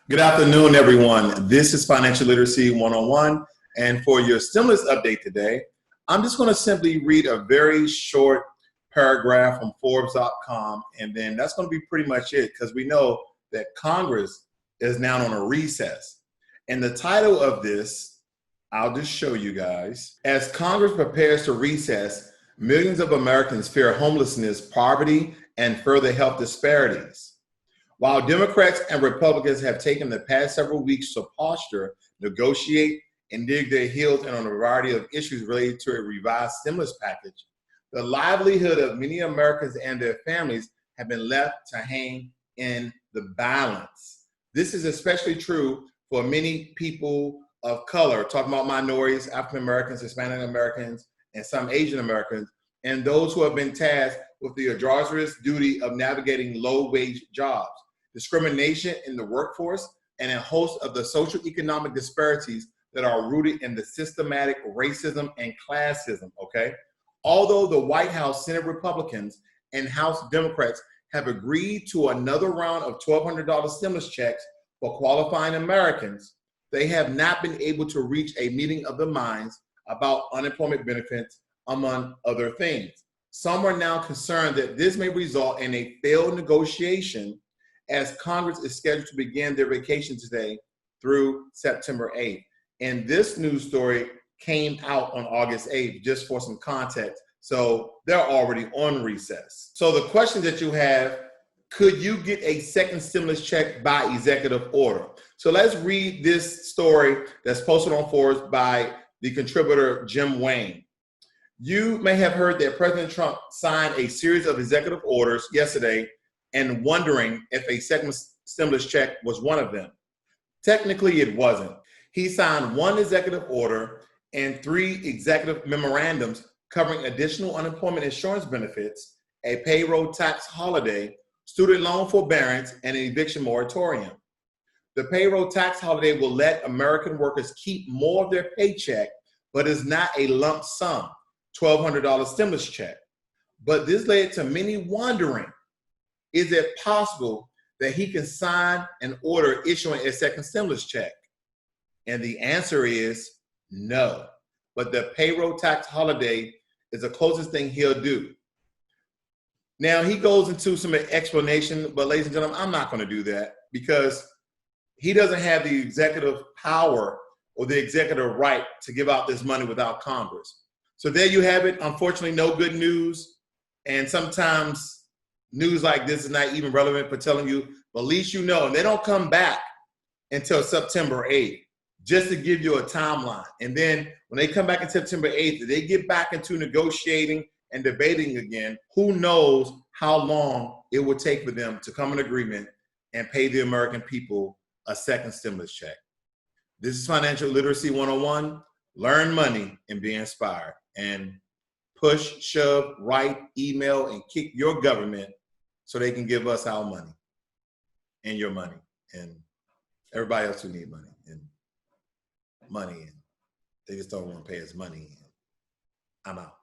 Good afternoon, everyone. This is Financial Literacy 101. And for your stimulus update today, I'm just going to simply read a very short paragraph from Forbes.com. And then that's going to be pretty much it, because we know that Congress is now on a recess. And the title of this, I'll just show you guys. As Congress prepares to recess, millions of Americans fear homelessness, poverty, and further health disparities. While Democrats and Republicans have taken the past several weeks to posture, negotiate, and dig their heels in on a variety of issues related to a revised stimulus package, the livelihood of many Americans and their families have been left to hang in the balance. This is especially true for many people of color, talking about minorities, African Americans, Hispanic Americans, and some Asian Americans, and those who have been tasked with the arduous duty of navigating low-wage jobs, discrimination in the workforce, and a host of the social economic disparities that are rooted in the systematic racism and classism, okay? Although the White House, Senate Republicans, and House Democrats have agreed to another round of $1,200 stimulus checks for qualifying Americans, they have not been able to reach a meeting of the minds about unemployment benefits, among other things. Some are now concerned that this may result in a failed negotiation, as Congress is scheduled to begin their vacation today through September 8th. And this news story came out on August 8th, just for some context. So they're already on recess. So the question that you have, could you get a second stimulus check by executive order? So let's read this story that's posted on Forbes by the contributor Jim Wayne. You may have heard that President Trump signed a series of executive orders yesterday and wondering if a second stimulus check was one of them. Technically, it wasn't. He signed one executive order and 3 executive memorandums covering additional unemployment insurance benefits, a payroll tax holiday, student loan forbearance, and an eviction moratorium. The payroll tax holiday will let American workers keep more of their paycheck, but is not a lump sum, $1,200 stimulus check. But this led to many wondering, is it possible that he can sign an order issuing a second stimulus check? And the answer is no. But the payroll tax holiday is the closest thing he'll do. Now, he goes into some explanation, but ladies and gentlemen, I'm not going to do that, because he doesn't have the executive power or the executive right to give out this money without Congress. So there you have it. Unfortunately, no good news. And sometimes news like this is not even relevant for telling you, but at least you know. And they don't come back until September 8th, just to give you a timeline. And then when they come back on September 8th, they get back into negotiating and debating again, who knows how long it will take for them to come in agreement and pay the American people a second stimulus check. This is Financial Literacy 101. Learn money and be inspired. And push, shove, write, email, and kick your government so they can give us our money and your money and everybody else who need money and they just don't want to pay us money. I'm out.